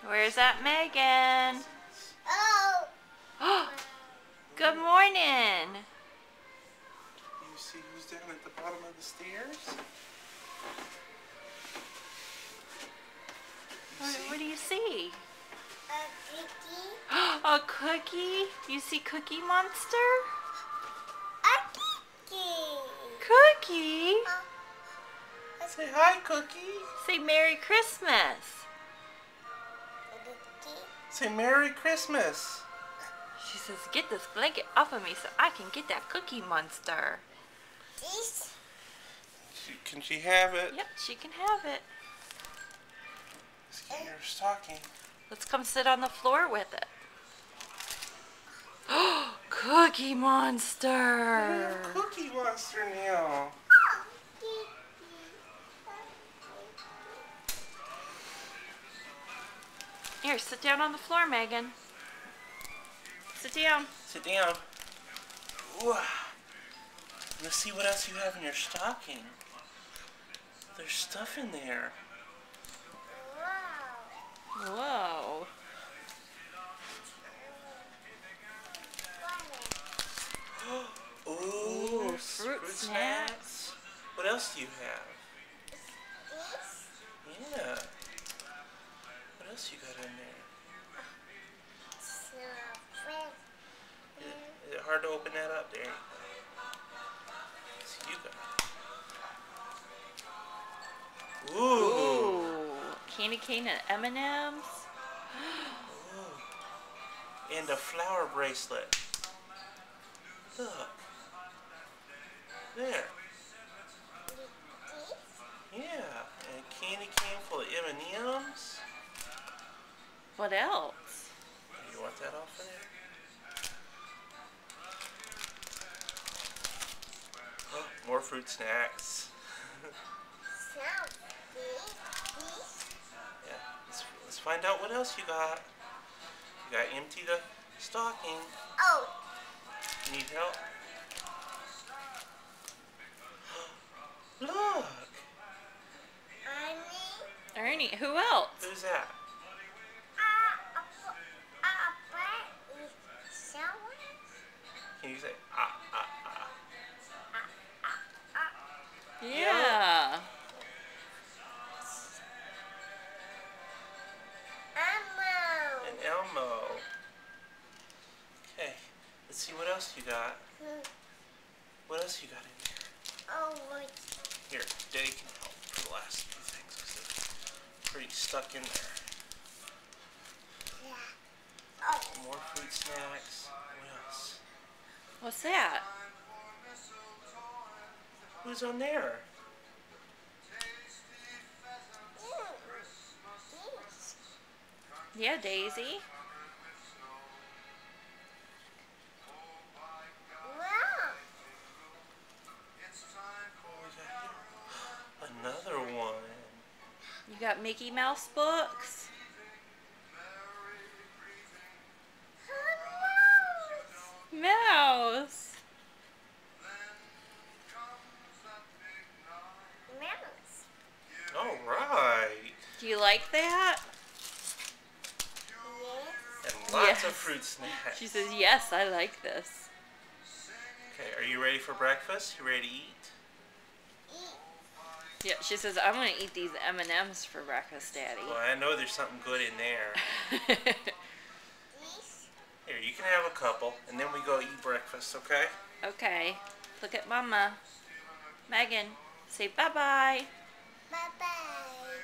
Where's that Megan? Oh! Good morning. You see who's down at the bottom of the stairs? What do you see? A cookie. A cookie? You see Cookie Monster? A cookie. Cookie? Say hi, Cookie. Say Merry Christmas. Say Merry Christmas. She says, get this blanket off of me so I can get that Cookie Monster. Can she have it? Yep, she can have it. Let's get your stocking. Let's come sit on the floor with it. Cookie Monster. Cookie Monster now. Here, sit down on the floor, Megan. Sit down. Sit down. Ooh. Let's see what else you have in your stocking. There's stuff in there. Whoa. Ooh, fruit snacks. What else do you have? Yeah. What else you got in there? Is it hard to open that up there? See, you got. Ooh. Candy cane and M&M's. And a flower bracelet. Look. There. Yeah. And a candy cane full of M&M's. What else? You want that off of there? Oh, more fruit snacks. Yeah. Let's find out what else you got. You got empty the stocking. Oh. Need help? Look! Ernie, who else? Who's that? Can you say ah ah ah? Yeah. And Elmo. Okay, let's see what else you got. What else you got in there? Here, Daddy can help for the last few things because they're pretty stuck in there. More fruit snacks. What else? What's that? Who's on there? Yeah, Daisy. Another one. You got Mickey Mouse books. Mouse. All right. Do you like that? And lots Yes. of fruit snacks. She says, yes, I like this. Okay, are you ready for breakfast? You ready to eat? Yeah, she says, I'm going to eat these M&M's for breakfast, Daddy. Well, I know there's something good in there. Here, you can have a couple, and then we go eat breakfast, okay? Okay. Look at Mama. Megan, say bye-bye. Bye-bye.